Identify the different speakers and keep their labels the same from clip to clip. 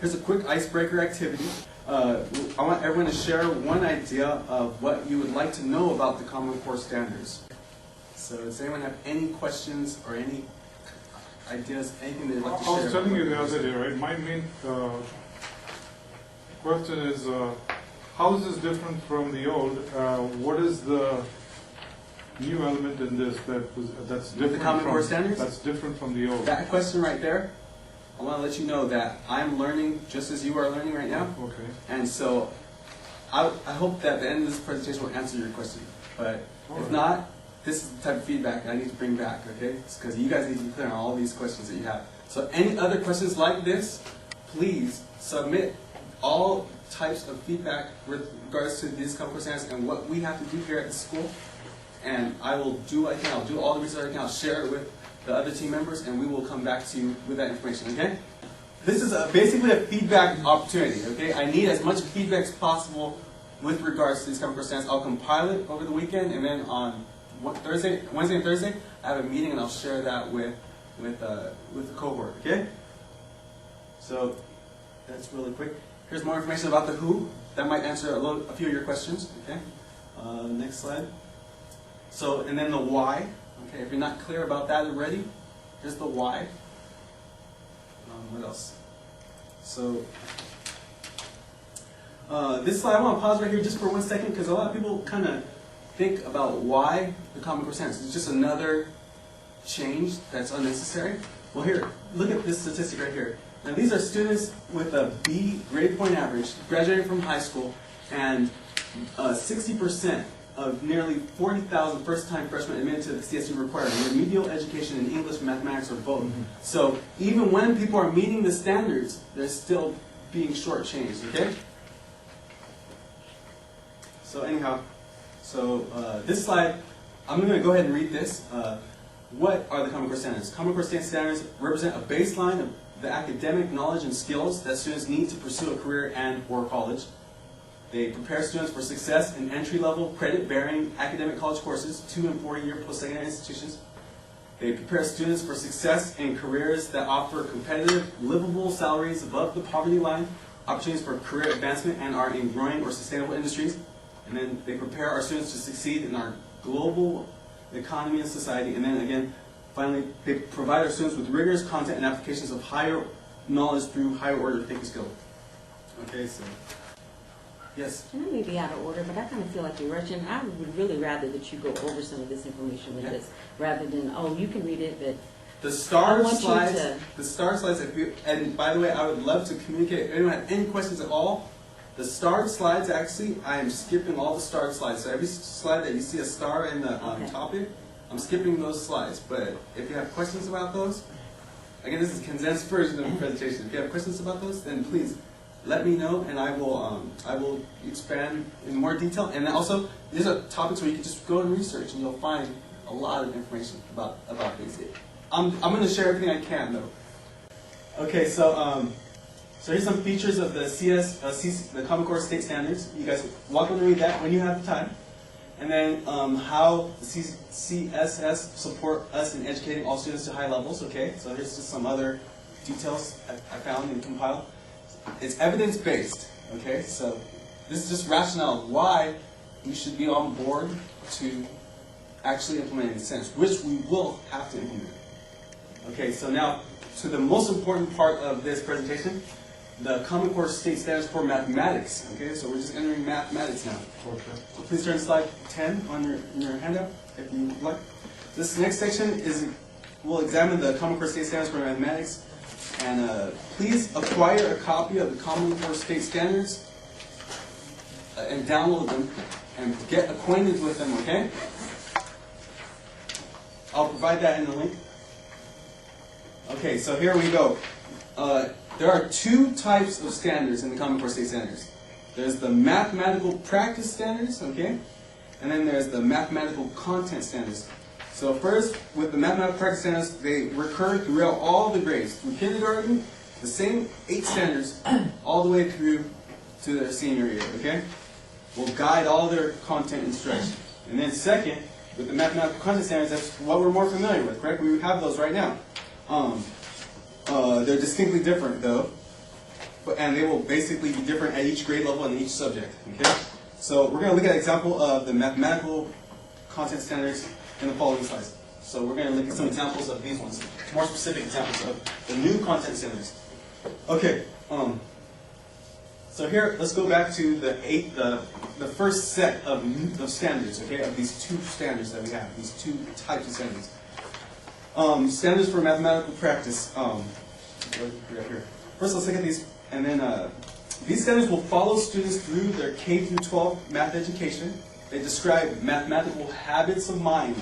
Speaker 1: Here's a quick icebreaker activity. I want everyone to share one idea of what you would like to know about the Common Core standards. So does anyone have any questions or any ideas, anything they'd like to share?
Speaker 2: I was telling you the other day, right? My main question is, how is this different from the old? What is the new element in this that's different
Speaker 1: the Common Core standards?
Speaker 2: That's different from the old?
Speaker 1: That question right there, I want to let you know that I'm learning just as you are learning right now.
Speaker 2: Okay.
Speaker 1: And so I hope that the end of this presentation will answer your question. But if not, this is the type of feedback I need to bring back, okay? It's because you guys need to be clear on all these questions that you have. So any other questions like this, please submit all types of feedback with regards to these Common Core standards and what we have to do here at the school. And I will do what I can. I'll do all the research I can. I'll share it with the other team members, and we will come back to you with that information, okay? This is basically a feedback opportunity, okay? I need as much feedback as possible with regards to these Common Core standards. I'll compile it over the weekend, and then on Wednesday and Thursday, I have a meeting, and I'll share that with the cohort, okay? So that's really quick. Here's more information about the who. That might answer a few of your questions, okay? Next slide. So, and then the why. Okay, if you're not clear about that already, here's the why. What else? So, this slide, I want to pause right here just for 1 second because a lot of people kind of think about why the Common Core standards. It's just another change that's unnecessary. Well, here, look at this statistic right here. Now, these are students with a B grade point average, graduating from high school, and 60% of nearly 40,000 first-time freshmen admitted to the CSU require remedial education in English, mathematics, or both. So even when people are meeting the standards, they're still being shortchanged, okay? So anyhow, this slide, I'm going to go ahead and read this. What are the Common Core standards? Common Core standards represent a baseline of the academic knowledge and skills that students need to pursue a career and/or college. They prepare students for success in entry-level, credit-bearing academic college courses, 2- and 4-year post-secondary institutions. They prepare students for success in careers that offer competitive, livable salaries above the poverty line, opportunities for career advancement, and are in growing or sustainable industries. And then they prepare our students to succeed in our global economy and society. And then again, finally, they provide our students with rigorous content and applications of higher knowledge through higher order thinking skills. Okay, so. Yes?
Speaker 3: And I may be out of order, but I kind of feel like you're rushing. I would really rather that you go over some of this information with us, rather than, oh, you can read it, but
Speaker 1: the star slides, and by the way, I would love to communicate. If anyone has any questions at all, the starred slides, actually, I am skipping all the starred slides. So every slide that you see a star in the topic, I'm skipping those slides. But if you have questions about those, again, this is a condensed version of the presentation. If you have questions about those, then please let me know, and I will expand in more detail. And also, these are topics where you can just go and research, and you'll find a lot of information about these. I'm going to share everything I can, though. Okay, so here's some features of the the Common Core State Standards. You guys welcome to read that when you have the time. And then how the CCSS support us in educating all students to high levels. Okay, so here's just some other details I found and compiled. It's evidence-based, okay? So this is just rationale why we should be on board to actually implement these standards, which we will have to implement. Okay, so now to the most important part of this presentation, the Common Core State Standards for Mathematics. Okay, so we're just entering mathematics now. Okay. So please turn to slide 10 on your handout, if you like. This next section we'll examine the Common Core State Standards for Mathematics. And please acquire a copy of the Common Core State Standards and download them and get acquainted with them, okay? I'll provide that in the link. Okay, so here we go. There are two types of standards in the Common Core State Standards. There's the mathematical practice standards, okay? And then there's the mathematical content standards. So first, with the mathematical practice standards, they recur throughout all the grades. From kindergarten, the same 8 standards, all the way through to their senior year, okay? Will guide all their content instruction. And then second, with the mathematical content standards, that's what we're more familiar with, correct? We have those right now. They're distinctly different, though. and they will basically be different at each grade level and each subject. Okay? So we're going to look at an example of the mathematical content standards in the following slides. So we're going to look at some examples of these ones, more specific examples of the new content standards. Okay, so here, let's go back to the first set of standards, okay, of these two standards that we have, these two types of standards. Standards for mathematical practice. First, let's look at these, and then these standards will follow students through their K through 12 math education. They describe mathematical habits of mind,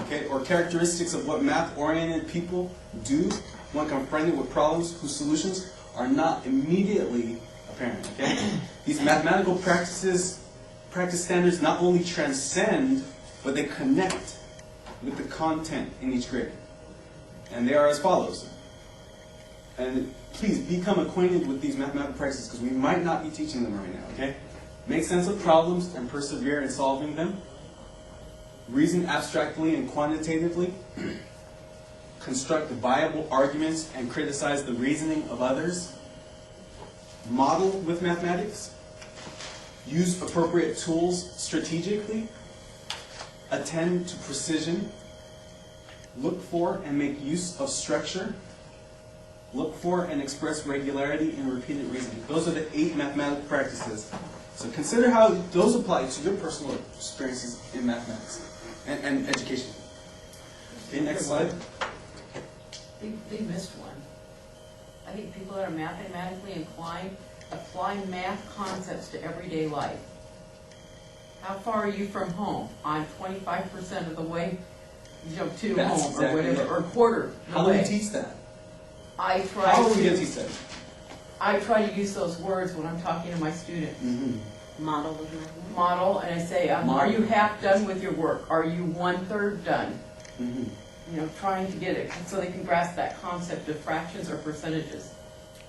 Speaker 1: okay, or characteristics of what math-oriented people do when confronted with problems whose solutions are not immediately apparent. Okay, these mathematical practice standards not only transcend, but they connect with the content in each grade, and they are as follows. And please become acquainted with these mathematical practices because we might not be teaching them right now. Okay, make sense of problems and persevere in solving them. Reason abstractly and quantitatively. Construct viable arguments and criticize the reasoning of others. Model with mathematics. Use appropriate tools strategically. Attend to precision. Look for and make use of structure. Look for and express regularity in repeated reasoning. Those are the 8 mathematical practices. So consider how those apply to your personal experiences in mathematics and education. Okay, next slide.
Speaker 4: They missed one. I think people that are mathematically inclined apply math concepts to everyday life. How far are you from home? I'm 25% of the way, to
Speaker 1: That's
Speaker 4: home,
Speaker 1: exactly
Speaker 4: or whatever,
Speaker 1: it.
Speaker 4: or quarter the
Speaker 1: How do we
Speaker 4: way.
Speaker 1: teach that?
Speaker 4: I try
Speaker 1: How are we going
Speaker 4: to.
Speaker 1: to teach that?
Speaker 4: I try to use those words when I'm talking to my students.
Speaker 1: Mm-hmm.
Speaker 3: Model with mathematics.
Speaker 4: Model, and I say, are you half done with your work? Are you 1/3 done?
Speaker 1: Mm-hmm.
Speaker 4: Trying to get it so they can grasp that concept of fractions or percentages.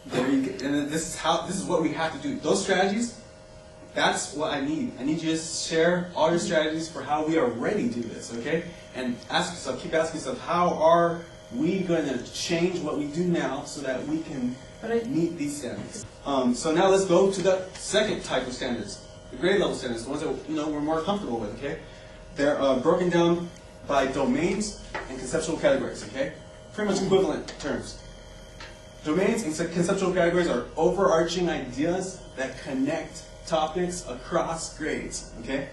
Speaker 1: There you go. And this is what we have to do. Those strategies, that's what I need. I need you to share all your strategies for how we already do this, okay? And ask yourself, keep asking yourself, how are we going to change what we do now so that we can meet these standards? So now let's go to the second type of standards, the grade level standards, the ones that we're more comfortable with, okay? They're broken down by domains and conceptual categories, okay? Pretty much equivalent terms. Domains and conceptual categories are overarching ideas that connect topics across grades, okay?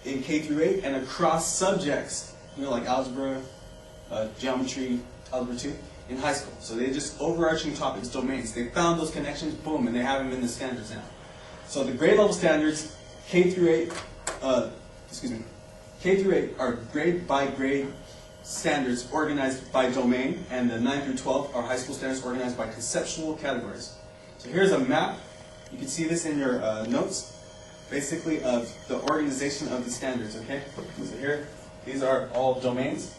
Speaker 1: In K through 8 and across subjects, like algebra, geometry, algebra 2, in high school. So they're just overarching topics, domains. They found those connections, boom, and they have them in the standards now. So the grade level standards, K through 8, K through 8 are grade by grade standards organized by domain, and the 9 through 12 are high school standards organized by conceptual categories. So here's a map. You can see this in your notes, basically of the organization of the standards, okay? So here, these are all domains,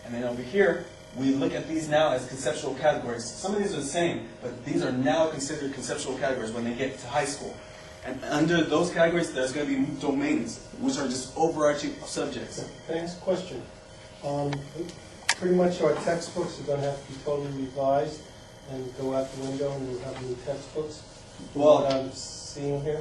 Speaker 1: and then over here, we look at these now as conceptual categories. Some of these are the same, but these are now considered conceptual categories when they get to high school. And under those categories, there's going to be domains, which are just overarching subjects.
Speaker 5: Can I ask a question? Pretty much our textbooks are going to have to be totally revised and go out the window, and we'll have new textbooks.
Speaker 1: Well,
Speaker 5: what I'm seeing here.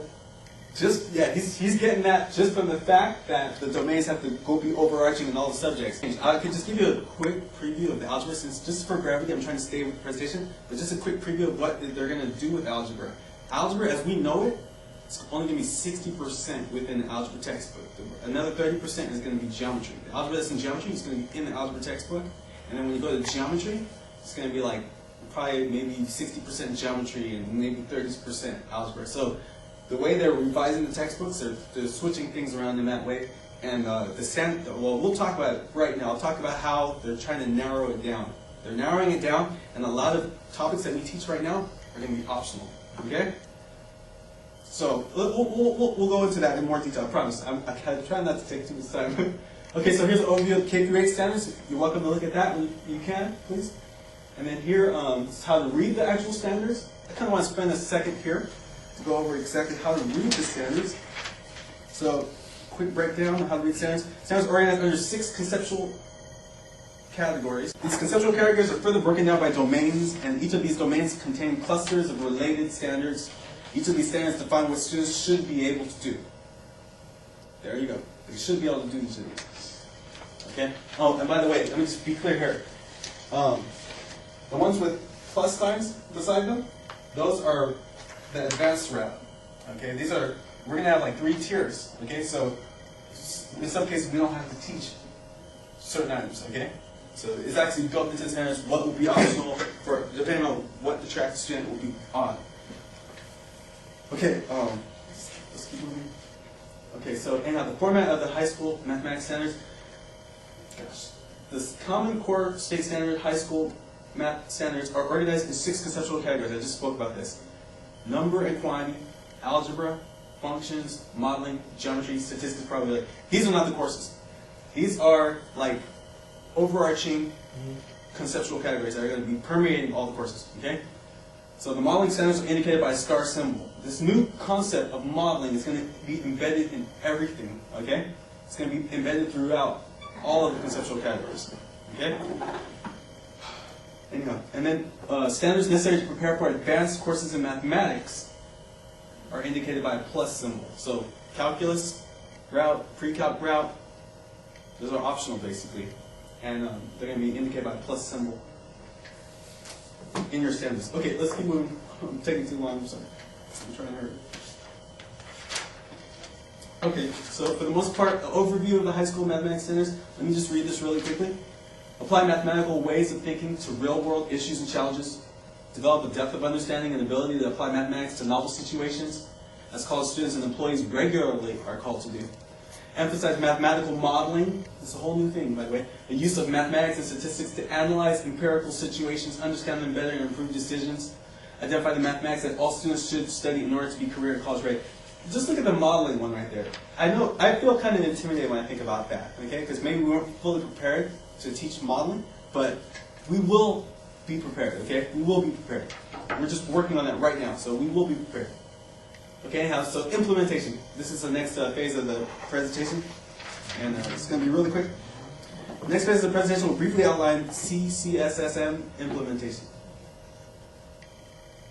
Speaker 1: He's getting that just from the fact that the domains have to go be overarching in all the subjects. I could just give you a quick preview of the algebra, since just for brevity, I'm trying to stay with the presentation, but just a quick preview of what they're going to do with algebra. Algebra, as we know it, it's only going to be 60% within the algebra textbook. Another 30% is going to be geometry. The algebra that's in geometry is going to be in the algebra textbook, and then when you go to geometry, it's going to be like probably maybe 60% geometry and maybe 30% algebra. So the way they're revising the textbooks, they're switching things around in that way. And we'll talk about it right now. I'll talk about how they're trying to narrow it down. They're narrowing it down, and a lot of topics that we teach right now are going to be optional. Okay? So we'll go into that in more detail. I promise. I try not to take too much time. Okay, so here's an overview of K through 8 standards. You're welcome to look at that when you can, please. And then here is how to read the actual standards. I kind of want to spend a second here to go over exactly how to read the standards. So, quick breakdown of how to read standards. Standards are organized under 6 conceptual categories. These conceptual categories are further broken down by domains, and each of these domains contain clusters of related standards. Each of these standards define what students should be able to do. There you go. They should be able to do each of these. Okay? Oh, and by the way, let me just be clear here. The ones with plus signs beside them, those are the advanced route. Okay? These are, we're going to have like 3 tiers. Okay? So in some cases, we don't have to teach certain items. Okay? So it's actually built into the standards what will be optional for, depending on what the track the student will be on. Okay, let's keep moving. Okay, so anyhow, the format of the high school mathematics standards. Gosh. The Common Core State Standard high school math standards are organized in 6 conceptual categories. I just spoke about this. Number and quantity, algebra, functions, modeling, geometry, statistics, probability. These are not the courses. These are like overarching conceptual categories that are going to be permeating all the courses. Okay? So the modeling standards are indicated by a star symbol. This new concept of modeling is going to be embedded in everything. Okay? It's going to be embedded throughout all of the conceptual categories. Okay? Anyhow, and then standards necessary to prepare for advanced courses in mathematics are indicated by a plus symbol. So calculus route, pre-calc route, those are optional basically. And they're going to be indicated by a plus symbol in your standards. Okay, let's keep moving. I'm taking too long, I'm sorry. I'm trying to hurry. Okay, so for the most part, an overview of the high school mathematics standards. Let me just read this really quickly. Apply mathematical ways of thinking to real-world issues and challenges. Develop a depth of understanding and ability to apply mathematics to novel situations, as college students and employees regularly are called to do. Emphasize mathematical modeling. This is a whole new thing, by the way. The use of mathematics and statistics to analyze empirical situations, understand them better, and improve decisions. Identify the mathematics that all students should study in order to be career and college ready. Just look at the modeling one right there. I feel kind of intimidated when I think about that, okay? Because maybe we weren't fully prepared to teach modeling, but we will be prepared, okay? We will be prepared. We're just working on that right now, so we will be prepared. Okay, anyhow, so implementation. This is the next phase of the presentation, and it's going to be really quick. The next phase of the presentation will briefly outline CCSSM implementation.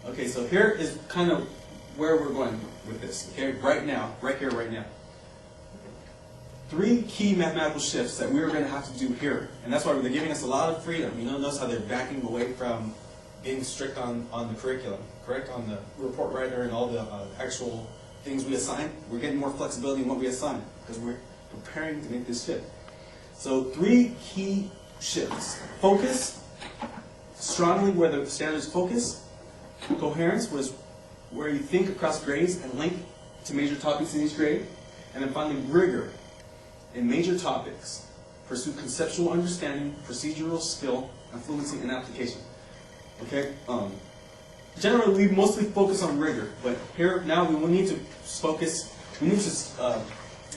Speaker 1: Okay, so here is kind of where we're going with this, okay, right now, right here, right now. 3 key mathematical shifts that we're going to have to do here, and that's why they're giving us a lot of freedom. You know, notice how they're backing away from being strict on the curriculum, correct? On the report writer and all the actual things we assign. We're getting more flexibility in what we assign because we're preparing to make this shift. So 3 key shifts. Focus, strongly where the standards focus. Coherence was where you think across grades and link to major topics in each grade. And then finally, rigor in major topics. Pursue conceptual understanding, procedural skill, and fluency in application. Okay? Generally, we mostly focus on rigor, but here now we will need to focus. We need to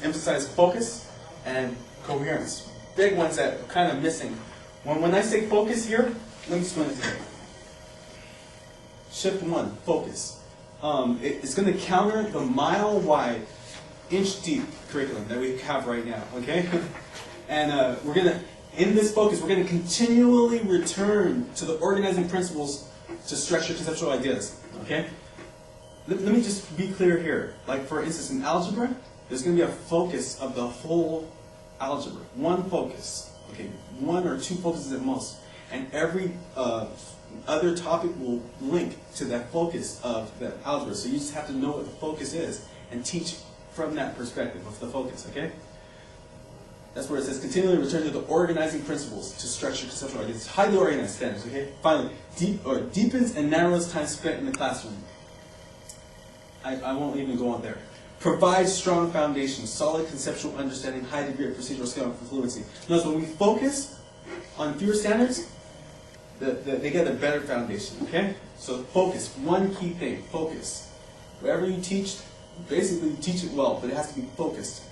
Speaker 1: emphasize focus and coherence. Big ones that are kind of missing. When I say focus here, let me explain it to you. Shift 1, focus. It's going to counter the mile-wide, inch-deep curriculum that we have right now. Okay? And we're going to, in this focus, we're going to continually return to the organizing principles to structure conceptual ideas. Okay? Let me just be clear here. Like, for instance, in algebra, there's going to be a focus of the whole algebra. One focus. Okay? 1 or 2 focuses at most. And every other topic will link to that focus of the algebra. So you just have to know what the focus is and teach from that perspective of the focus. Okay? That's where it says continually return to the organizing principles to structure conceptual ideas. It's highly organized standards. Okay. Finally, deepens and narrows time spent in the classroom. I won't even go on there. Provides strong foundations, solid conceptual understanding, high degree of procedural skill and fluency. Notice when we focus on fewer standards, they get a better foundation. Okay. So focus. One key thing. Focus. Wherever you teach, basically you teach it well, but it has to be focused.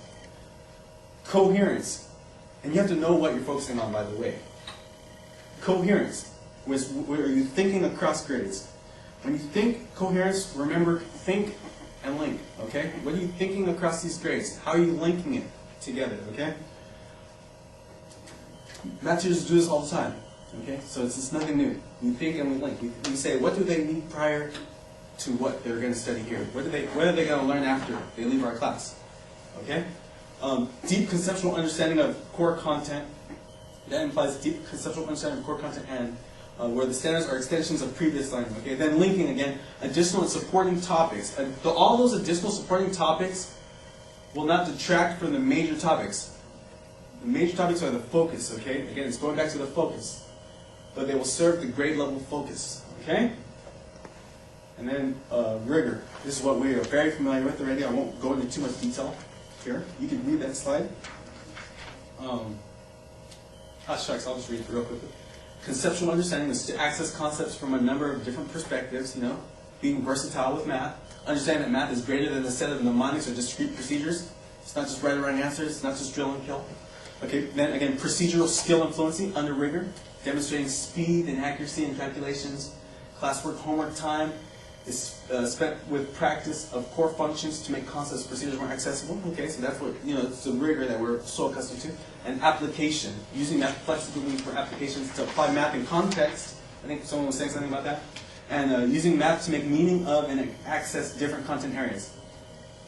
Speaker 1: Coherence. And you have to know what you're focusing on, by the way. Coherence. Where you're thinking across grades. When you think coherence, remember, think and link. Okay? What are you thinking across these grades? How are you linking it together? Okay? math teachers do this all the time. Okay, so it's just nothing new. We think and we link. We say, what do they need prior to what they're going to study here? What are they going to learn after they leave our class? Okay, deep conceptual understanding of core content. That implies deep conceptual understanding of core content and where the standards are extensions of previous learning. Okay, then linking again, additional and supporting topics. All those additional supporting topics will not detract from the major topics. The major topics are the focus. Okay, again, it's going back to the focus, but they will serve the grade level focus. Okay, and then rigor. This is what we are very familiar with already. I won't go into too much detail here. You can read that slide. Shucks, I'll just read it real quickly. Conceptual understanding is to access concepts from a number of different perspectives, being versatile with math. Understanding that math is greater than a set of mnemonics or discrete procedures. It's not just right or wrong answers, it's not just drill and kill. Okay, then again, procedural skill and fluency under rigor, demonstrating speed and accuracy in calculations. Classwork homework time is spent with practice of core functions to make concepts and procedures more accessible. Okay, so that's what, it's the rigor that we're so accustomed to. And application, using math flexibly for applications to apply math in context. I think someone was saying something about that. And using math to make meaning of and access different content areas.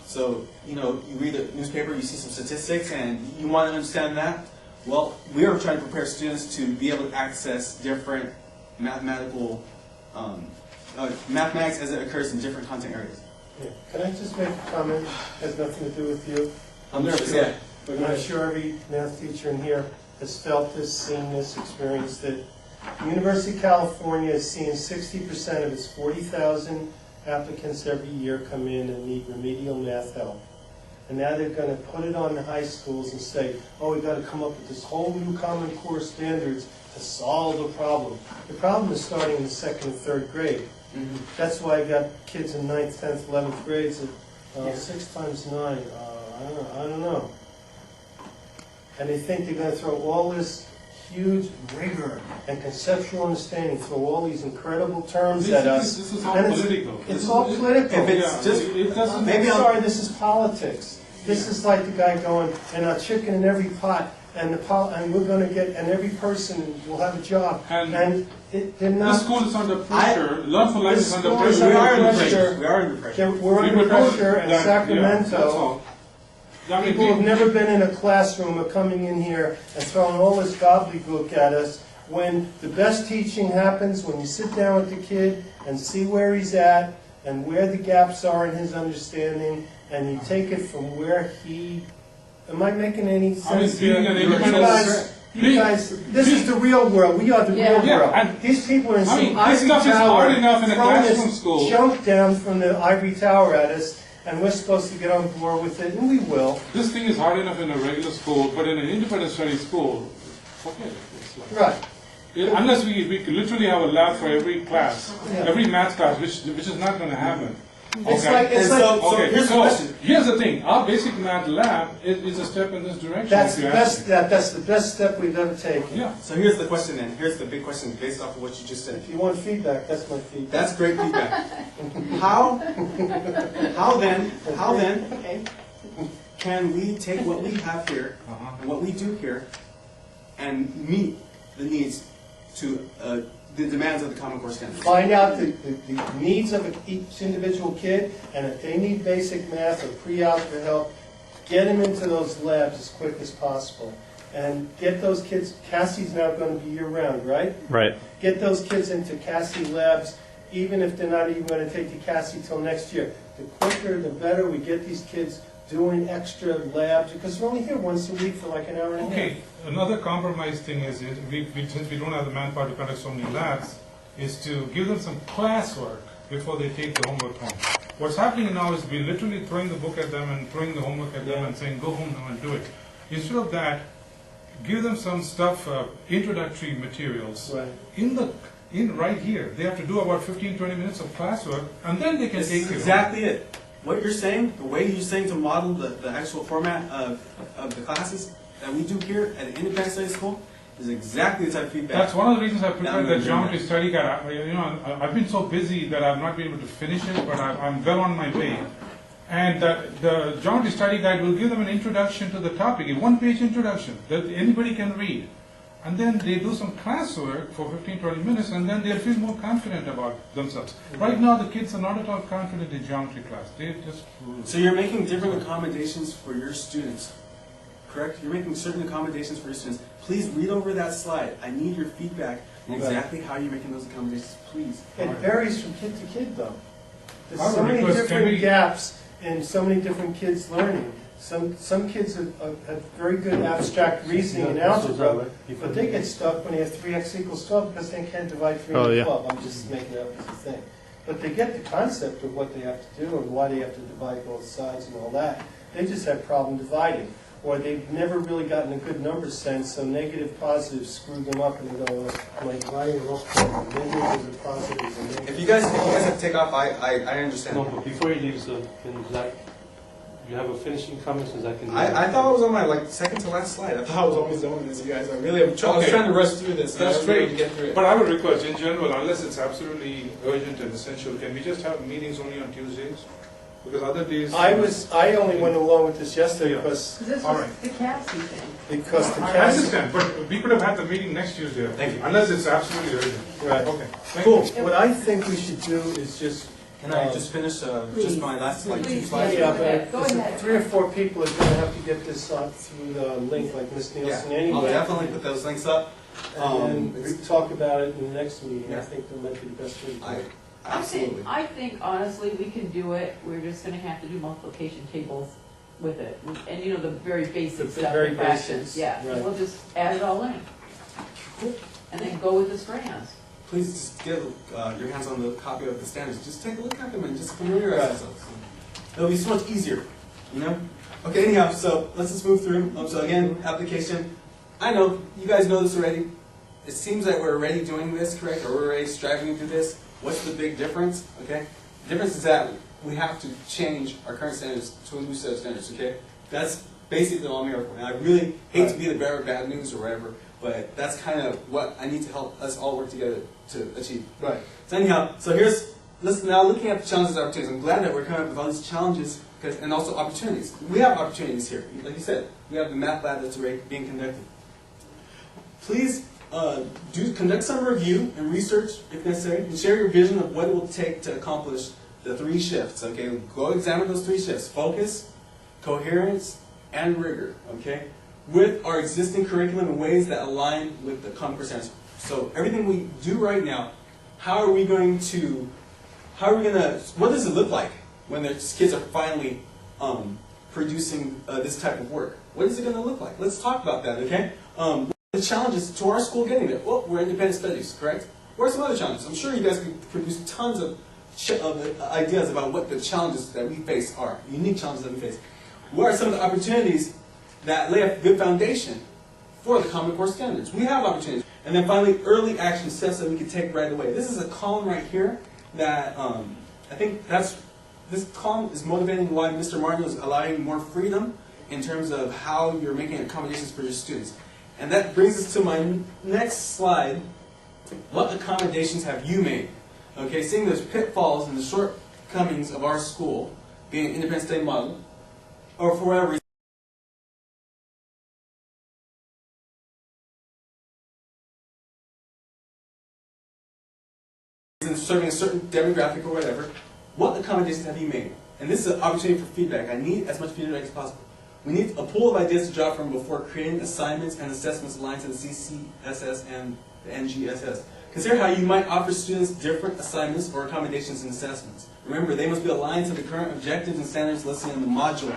Speaker 1: So, you read a newspaper, you see some statistics, and you want to understand that. Well, we are trying to prepare students to be able to access different mathematical mathematics as it occurs in different content areas.
Speaker 5: Yeah. Can I just make a comment? It has nothing to do with you.
Speaker 1: I'm nervous, yeah.
Speaker 5: I'm sure every math teacher in here has felt this, seen this, experienced it. The University of California is seeing 60% of its 40,000 applicants every year come in and need remedial math help. And now they're going to put it on the high schools and say, oh, we've got to come up with this whole new Common Core standards to solve the problem. The problem is starting in the 2nd and 3rd grade. Mm-hmm. That's why I got kids in 9th, 10th, 11th grades at 6 times 9. I don't know. And they think they're going to throw all this huge rigor and conceptual understanding, throw all these incredible terms at us.
Speaker 2: This is all political.
Speaker 5: It's all political.
Speaker 2: Sorry,
Speaker 5: this is politics. This is like the guy going, and a chicken in every pot, and we're going to get, and every person will have a job.
Speaker 2: And
Speaker 5: they're not.
Speaker 2: This school is under pressure. Love for Life is under pressure.
Speaker 5: We are under pressure. We're under pressure, and Sacramento. People who have never been in a classroom are coming in here and throwing all this gobbledygook at us, when the best teaching happens when you sit down with the kid and see where he's at and where the gaps are in his understanding, and you take it from where he... Am I making any sense here? You guys, this is the real world. We are the real world. And these people are in some ivory tower throwing this junk down from the ivory tower at us, and we're supposed to get on board with it, and we will.
Speaker 2: This thing is hard enough in a regular school, but in an independent study school, forget it.
Speaker 5: Right.
Speaker 2: Unless we literally have a lab for every class, every math class, which is not going to happen.
Speaker 5: Here's the question.
Speaker 2: Here's the thing. Our basic math lab is a step in this direction.
Speaker 5: That's the best step we've ever taken.
Speaker 2: Yeah.
Speaker 1: So here's the question then. Here's the big question based off of what you just said.
Speaker 5: If you want feedback, that's my feedback.
Speaker 1: That's great feedback. How then can we take what we have here and what we do here and meet the needs to the demands of the Common Core standards?
Speaker 5: Find out the needs of each individual kid, and if they need basic math or pre-algebra help, get them into those labs as quick as possible. And get those kids, Cassie's now going to be year-round, right?
Speaker 6: Right.
Speaker 5: Get those kids into Cassie labs, even if they're not even going to take the Cassie till next year. The quicker, the better we get these kids doing extra labs, because they're only here once a week for like an hour and a half.
Speaker 2: Okay, another compromise thing is, since we don't have the manpower to conduct so many labs, is to give them some classwork before they take the homework home. What's happening now is we're literally throwing the book at them and throwing the homework at them and saying, go home now and do it. Instead of that, give them some stuff, introductory materials.
Speaker 5: Right.
Speaker 2: Right here. They have to do about 15-20 minutes of classwork, and then they can take it home.
Speaker 1: Exactly it. What you're saying, the way you're saying to model the actual format of the classes that we do here at an independent study school is exactly the type of feedback.
Speaker 2: That's one of the reasons I prepared the geometry study guide. I've been so busy that I've not been able to finish it, but I'm well on my way. And the geometry study guide will give them an introduction to the topic, a one-page introduction that anybody can read. and then they do some classwork for 15-20 minutes, and then they'll feel more confident about themselves. Right now, the kids are not at all confident in geometry class. They just...
Speaker 1: So you're making different accommodations for your students, correct? You're making certain accommodations for your students. Please read over that slide. I need your feedback on exactly how you're making those accommodations, please.
Speaker 5: It varies from kid to kid, though. There's
Speaker 2: All
Speaker 5: so
Speaker 2: right,
Speaker 5: many
Speaker 2: because
Speaker 5: different gaps in so many different kids learning. Some kids have very good abstract reasoning and algebra, but they get stuck when they have 3x equals 12 because they can't divide 3 into 12. I'm just making up as a thing. But they get the concept of what they have to do and why they have to divide both sides and all that. They just have problem dividing. Or they've never really gotten a good number sense, so negative, positives screw them up, and they go, am I dividing or negatives or positives? And negatives.
Speaker 1: If you guys have to take off, I understand.
Speaker 6: No, but before you leave, so can Zach, you have a finishing comment, so Zach can...
Speaker 1: I thought I was on my second to last slide. I thought I was almost done with this, you guys. I was trying to rush through this.
Speaker 2: That's great.
Speaker 1: To get through it.
Speaker 2: But I would request, in general, unless it's absolutely urgent and essential, can we just have meetings only on Tuesdays? Because other days...
Speaker 5: I only went along with this yesterday because
Speaker 4: This
Speaker 2: All
Speaker 4: was
Speaker 2: right.
Speaker 4: the Cassie thing.
Speaker 5: the
Speaker 2: I
Speaker 5: CAS.
Speaker 2: understand, but we could have had the meeting next Tuesday.
Speaker 1: Thank you.
Speaker 2: Unless it's absolutely urgent.
Speaker 5: Right.
Speaker 2: Okay. Thank
Speaker 5: Cool.
Speaker 2: you.
Speaker 5: What I think we should do is just...
Speaker 1: Can I just finish just my last two
Speaker 4: Please,
Speaker 1: slides?
Speaker 4: yeah.
Speaker 5: but
Speaker 4: Go ahead.
Speaker 5: 3 or 4 people are going to have to get this on through the link, like Ms. Nielsen,
Speaker 1: I'll
Speaker 5: anyway.
Speaker 1: definitely put those links up.
Speaker 5: And then we can talk about it in the next meeting. I
Speaker 1: Yeah.
Speaker 5: think that might be the best way to do it.
Speaker 1: Absolutely.
Speaker 4: I think honestly, we can do it. We're just gonna have to do multiplication tables with it. And you know, the very basic
Speaker 5: The
Speaker 4: stuff,
Speaker 5: very
Speaker 4: the fractions.
Speaker 5: basics,
Speaker 4: Yeah,
Speaker 5: right.
Speaker 4: we'll just add it all in. And then go with the strands.
Speaker 1: Please just get your hands on the copy of the standards. Just take a look at them and just familiarize yourselves. It'll be so much easier, you know? Okay, anyhow, so let's just move through. So again, application. I know, you guys know this already. It seems like we're already doing this, correct? Or we're already striving to do this. What's the big difference, okay? The difference is that we have to change our current standards to a new set of standards, okay? That's basically all I'm here for. And I really hate to be the bearer of bad news or whatever, but that's kind of what I need to help us all work together to achieve.
Speaker 5: Right.
Speaker 1: So anyhow, so let's now looking at the challenges and opportunities. I'm glad that we're coming up with all these challenges and also opportunities. We have opportunities here. Like you said, we have the math lab that's already being conducted. Please conduct some review and research, if necessary, and share your vision of what it will take to accomplish the 3 shifts. Okay, go examine those 3 shifts: focus, coherence, and rigor. Okay, with our existing curriculum in ways that align with the Common Core standards. So everything we do right now, what does it look like when the kids are finally producing this type of work? What is it going to look like? Let's talk about that. Okay. The challenges to our school getting there. Well, we're independent studies, correct? What are some other challenges? I'm sure you guys can produce tons of ideas about what the challenges that we face are, unique challenges that we face. What are some of the opportunities that lay a good foundation for the Common Core standards? We have opportunities. And then finally, early action steps that we can take right away. This is a column right here that I think this column is motivating why Mr. Martin is allowing more freedom in terms of how you're making accommodations for your students. And that brings us to my next slide. What accommodations have you made? Okay, seeing those pitfalls and the shortcomings of our school, being an independent study model, or for whatever reason, serving a certain demographic or whatever, what accommodations have you made? And this is an opportunity for feedback. I need as much feedback as possible. We need a pool of ideas to draw from before creating assignments and assessments aligned to the CCSS and the NGSS. Consider how you might offer students different assignments or accommodations and assessments. Remember, they must be aligned to the current objectives and standards listed in the module